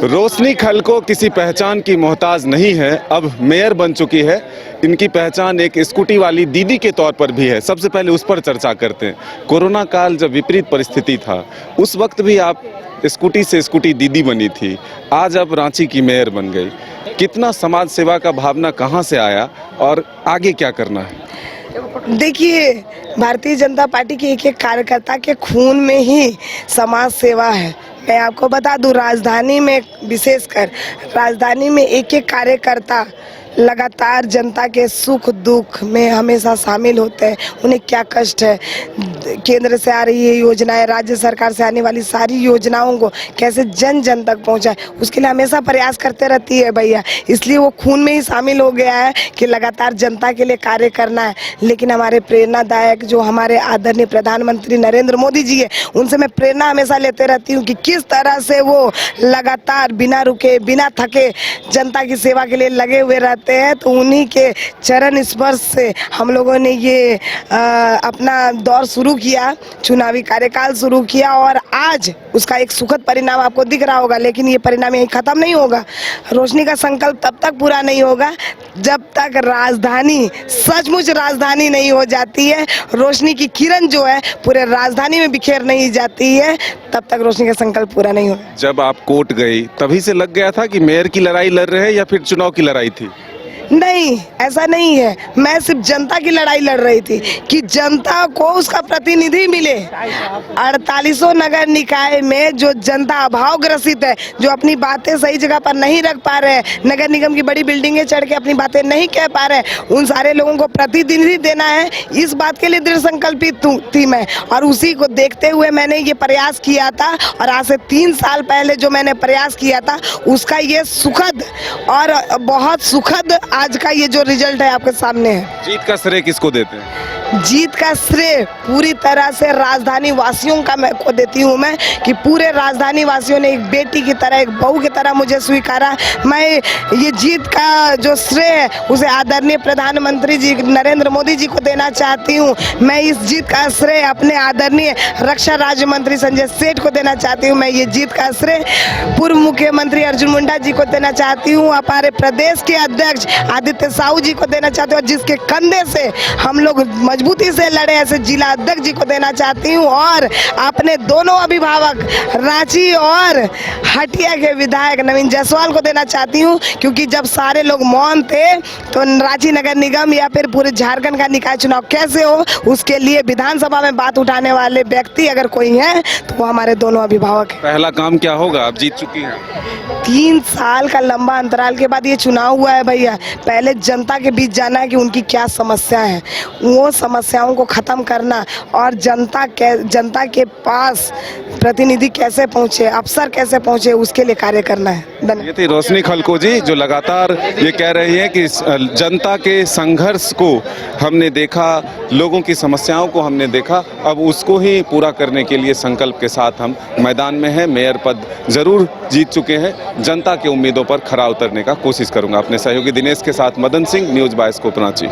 रोशनी खलको किसी पहचान की मोहताज नहीं है, अब मेयर बन चुकी है। इनकी पहचान एक स्कूटी वाली दीदी के तौर पर भी है। सबसे पहले उस पर चर्चा करते हैं। कोरोना काल जब विपरीत परिस्थिति था, उस वक्त भी आप स्कूटी से स्कूटी दीदी बनी थी, आज आप रांची की मेयर बन गई। कितना समाज सेवा का भावना कहाँ से आया और आगे क्या करना है? देखिए, भारतीय जनता पार्टी के एक एक कार्यकर्ता के खून में ही समाज सेवा है। मैं आपको बता दूं, राजधानी में विशेषकर राजधानी में एक एक कार्यकर्ता लगातार जनता के सुख दुख में हमेशा शामिल होते हैं। उन्हें क्या कष्ट है, केंद्र से आ रही है योजनाएं, राज्य सरकार से आने वाली सारी योजनाओं को कैसे जन जन तक पहुंचाए, उसके लिए हमेशा प्रयास करते रहती है भैया। इसलिए वो खून में ही शामिल हो गया है कि लगातार जनता के लिए कार्य करना है। लेकिन हमारे प्रेरणादायक जो हमारे आदरणीय प्रधानमंत्री नरेंद्र मोदी जी है, उनसे मैं प्रेरणा हमेशा लेते रहती हूँ कि किस तरह से वो लगातार बिना रुके बिना थके जनता की सेवा के लिए लगे हुए रहते हैं। तो उन्हीं के चरण स्पर्श से हम लोगों ने ये अपना दौर शुरू किया, चुनावी कार्यकाल शुरू किया और आज उसका एक सुखद परिणाम आपको दिख रहा होगा। लेकिन ये परिणाम यहीं खत्म नहीं होगा। रोशनी का संकल्प तब तक पूरा नहीं होगा जब तक राजधानी सचमुच राजधानी नहीं हो जाती है, रोशनी की किरण जो है पूरे राजधानी में बिखेर नहीं जाती है, तब तक रोशनी का संकल्प पूरा नहीं होगा। जब आप कोर्ट गई तभी से लग गया था कि मेयर की लड़ाई लड़ रहे हैं या फिर चुनाव की लड़ाई थी? नहीं, ऐसा नहीं है। मैं सिर्फ जनता की लड़ाई लड़ रही थी कि जनता को उसका प्रतिनिधि मिले। 48 नगर निकाय में जो जनता अभाव ग्रसित है, जो अपनी बातें सही जगह पर नहीं रख पा रहे हैं, नगर निगम की बड़ी बिल्डिंगें चढ़ के अपनी बातें नहीं कह पा रहे हैं, उन सारे लोगों को प्रतिनिधि देना है। इस बात के लिए दृढ़ संकल्पित थी मैं, और उसी को देखते हुए मैंने ये प्रयास किया था। और आज से 3 साल पहले जो मैंने प्रयास किया था, उसका ये सुखद और बहुत सुखद आज का ये जो रिजल्ट है आपके सामने है। जीत का श्रेय किसको देते हैं? जीत का श्रेय पूरी तरह से राजधानी वासियों का मैं को देती हूँ मैं, कि पूरे राजधानी वासियों ने एक बेटी की तरह, एक बहू की तरह मुझे स्वीकारा। मैं ये जीत का जो श्रेय है उसे आदरणीय प्रधानमंत्री जी नरेंद्र मोदी जी को देना चाहती हूँ। मैं इस जीत का श्रेय अपने आदरणीय रक्षा राज्य मंत्री संजय सेठ को देना चाहती हूँ। मैं ये जीत का श्रेय पूर्व मुख्यमंत्री अर्जुन मुंडा जी को देना चाहती हूँ। हमारे प्रदेश के अध्यक्ष आदित्य साहू जी को देना चाहती हूँ, जिसके कंधे से हम लोग मजबूती से लड़े, ऐसे जिला अध्यक्ष जी को देना चाहती हूँ। और अपने दोनों अभिभावक रांची और हटिया के विधायक नवीन जायसवाल को देना चाहती हूँ, क्योंकि जब सारे लोग मौन थे तो रांची नगर निगम या फिर पूरे झारखंड का निकाय चुनाव कैसे हो, उसके लिए विधानसभा में बात उठाने वाले व्यक्ति अगर कोई है तो वो हमारे दोनों अभिभावक हैं। पहला काम क्या होगा? आप जीत चुकी हैं। 3 साल का लंबा अंतराल के बाद ये चुनाव हुआ है भैया। पहले जनता के बीच जाना है कि उनकी क्या समस्या है, वो समस्याओं को खत्म करना, और जनता के पास प्रतिनिधि कैसे पहुंचे, अफसर कैसे पहुंचे, उसके लिए कार्य करना है। ये थी रोशनी खलको जी, जो लगातार ये कह रही है कि जनता के संघर्ष को हमने देखा, लोगों की समस्याओं को हमने देखा, अब उसको ही पूरा करने के लिए संकल्प के साथ हम मैदान में हैं। मेयर पद जरूर जीत चुके हैं, जनता के उम्मीदों पर खरा उतरने का कोशिश करूंगा। अपने सहयोगी दिनेश के साथ मदन सिंह, न्यूज़ बाइस्कोप रांची।